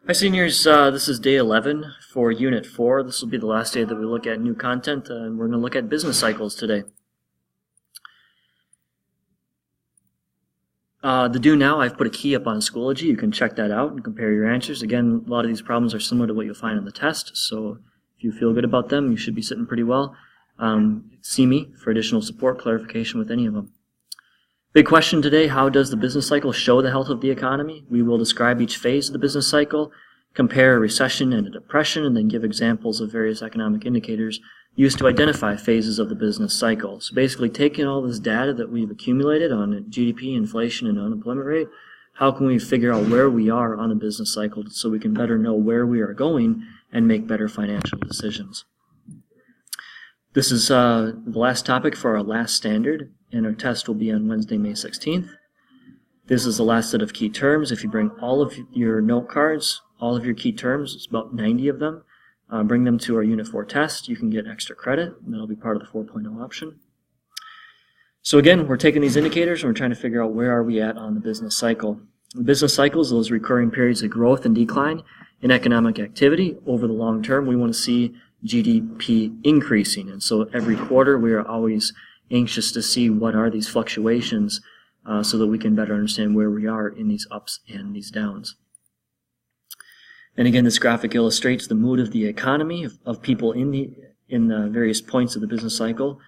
Hi seniors, this is day 11 for Unit 4. This will be the last day that we look at new content, and we're going to look at business cycles today. The do now, I've put a key up on Schoology. You can check that out and compare your answers. Again, a lot of these problems are similar to what you'll find on the test, so if you feel good about them, you should be sitting pretty well. See me for additional support, clarification with any of them. Big question today, how does the business cycle show the health of the economy? We will describe each phase of the business cycle, compare a recession and a depression, and then give examples of various economic indicators used to identify phases of the business cycle. So basically taking all this data that we've accumulated on GDP, inflation, and unemployment rate, how can we figure out where we are on the business cycle so we can better know where we are going and make better financial decisions? This is the last topic for our last standard, and our test will be on Wednesday, May 16th. This is the last set of key terms. If you bring all of your note cards, all of your key terms, it's about 90 of them, bring them to our Unit 4 test. You can get extra credit, and that'll be part of the 4.0 option. So again, we're taking these indicators and we're trying to figure out where are we at on the business cycle. The business cycles, those recurring periods of growth and decline in economic activity. Over the long term, we want to see GDP increasing, and so every quarter we are always anxious to see what are these fluctuations so that we can better understand where we are in these ups and these downs. And again, this graphic illustrates the mood of the economy, of people in the various points of the business cycle.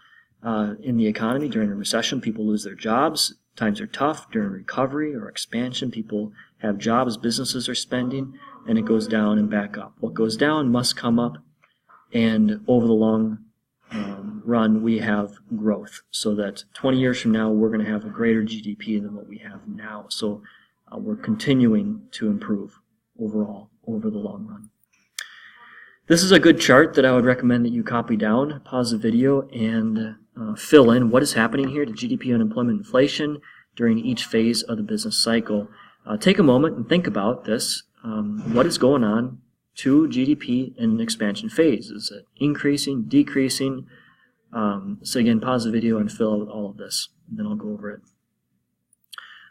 In the economy, during a recession, people lose their jobs. Times are tough. During recovery or expansion, people have jobs, businesses are spending, and it goes down and back up. What goes down must come up. And over the long run, we have growth, so that 20 years from now, we're going to have a greater GDP than what we have now. So we're continuing to improve overall over the long run. This is a good chart that I would recommend that you copy down, pause the video, and fill in what is happening here to GDP, unemployment, inflation during each phase of the business cycle. Take a moment and think about this. What is going on to GDP in an expansion phase? Is it increasing, decreasing? So again, pause the video and fill out all of this, and then I'll go over it.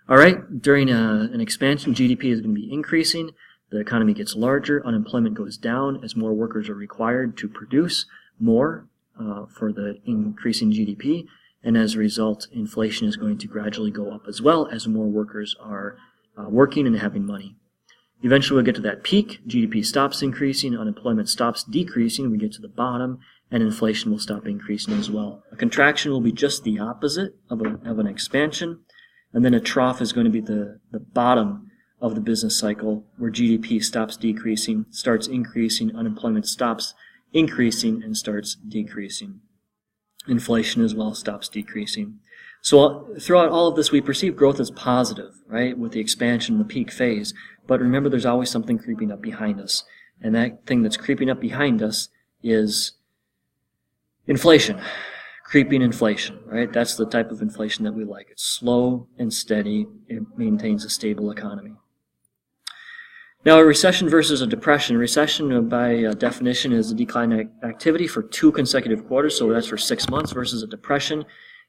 All right, during an expansion, GDP is going to be increasing. The economy gets larger, unemployment goes down as more workers are required to produce more for the increasing GDP, and as a result, inflation is going to gradually go up as well as more workers are working and having money. Eventually we'll get to that peak, GDP stops increasing, unemployment stops decreasing, we get to the bottom, and inflation will stop increasing as well. A contraction will be just the opposite of an expansion, and then a trough is going to be the bottom of the business cycle, where GDP stops decreasing, starts increasing, unemployment stops increasing and starts decreasing. Inflation as well stops decreasing. So throughout all of this, we perceive growth as positive, right, with the expansion, the peak phase. But remember, there's always something creeping up behind us. And that thing that's creeping up behind us is inflation, creeping inflation, right? That's the type of inflation that we like. It's slow and steady. It maintains a stable economy. Now, a recession versus a depression. Recession, by definition, is a decline in activity for 2 consecutive quarters, so that's for 6 months, versus a depression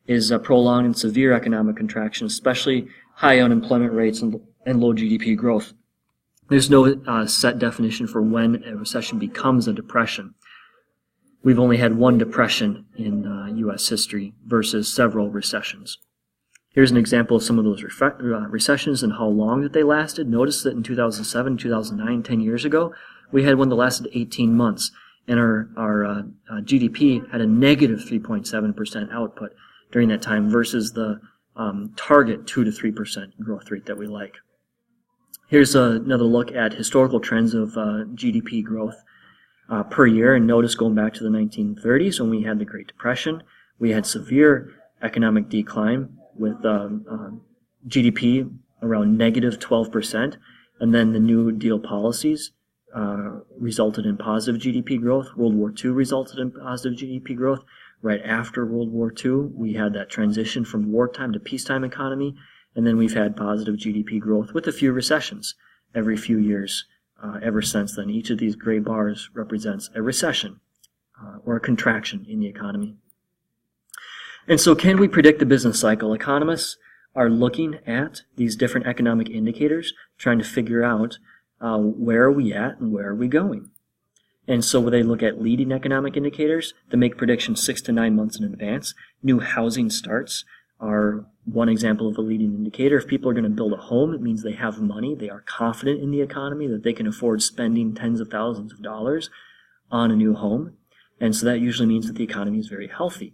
is a prolonged and severe economic contraction, especially high unemployment rates and low GDP growth. There's no set definition for when a recession becomes a depression. We've only had one depression in U.S. history versus several recessions. Here's an example of some of those recessions and how long that they lasted. Notice that in 2007, 2009, 10 years ago, we had one that lasted 18 months, and our GDP had a negative 3.7% output during that time versus the target 2 to 3% growth rate that we like. Here's another look at historical trends of GDP growth per year, and notice going back to the 1930s when we had the Great Depression, we had severe economic decline with GDP around negative 12%, and then the New Deal policies resulted in positive GDP growth. World War II resulted in positive GDP growth. Right after World War II, we had that transition from wartime to peacetime economy, and then we've had positive GDP growth with a few recessions every few years ever since then. Each of these gray bars represents a recession or a contraction in the economy. And so can we predict the business cycle? Economists are looking at these different economic indicators, trying to figure out where are we at and where are we going? And so when they look at leading economic indicators, they make predictions 6 to 9 months in advance. New housing starts are one example of a leading indicator. If people are going to build a home, it means they have money, they are confident in the economy, that they can afford spending tens of thousands of dollars on a new home. And so that usually means that the economy is very healthy.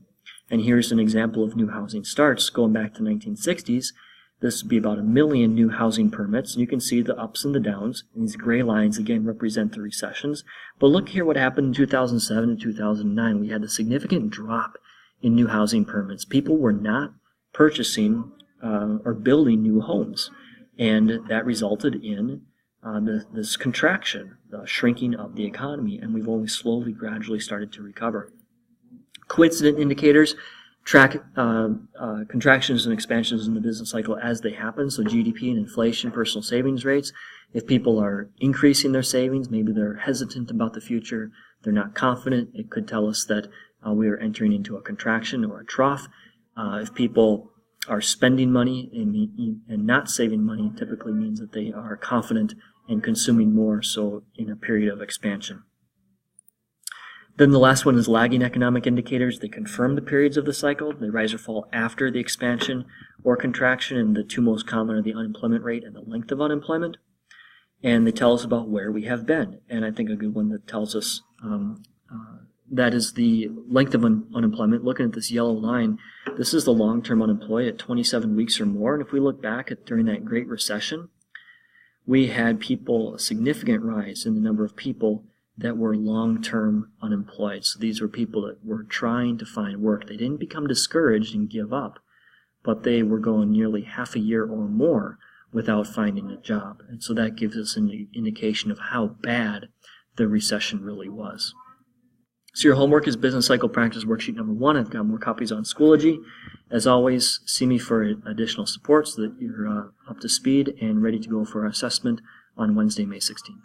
And here's an example of new housing starts going back to 1960s. This would be about 1 million new housing permits, and you can see the ups and the downs. And these gray lines, again, represent the recessions. But look here what happened in 2007 and 2009. We had a significant drop in new housing permits. People were not purchasing or building new homes, and that resulted in this contraction, the shrinking of the economy, and we've only slowly, gradually started to recover. Coincident indicators track contractions and expansions in the business cycle as they happen, so GDP and inflation, personal savings rates. If people are increasing their savings, maybe they're hesitant about the future, they're not confident, it could tell us that we are entering into a contraction or a trough. If people are spending money and not saving money, typically means that they are confident and consuming more, so in a period of expansion. Then the last one is lagging economic indicators. They confirm the periods of the cycle. They rise or fall after the expansion or contraction, and the two most common are the unemployment rate and the length of unemployment. And they tell us about where we have been. And I think a good one that tells us that is the length of unemployment. Looking at this yellow line, this is the long-term unemployed at 27 weeks or more. And if we look back at during that Great Recession, we had a significant rise in the number of people that were long-term unemployed. So these were people that were trying to find work. They didn't become discouraged and give up, but they were going nearly half a year or more without finding a job. And so that gives us an indication of how bad the recession really was. So your homework is Business Cycle Practice Worksheet number 1. I've got more copies on Schoology. As always, see me for additional support so that you're up to speed and ready to go for our assessment on Wednesday, May 16th.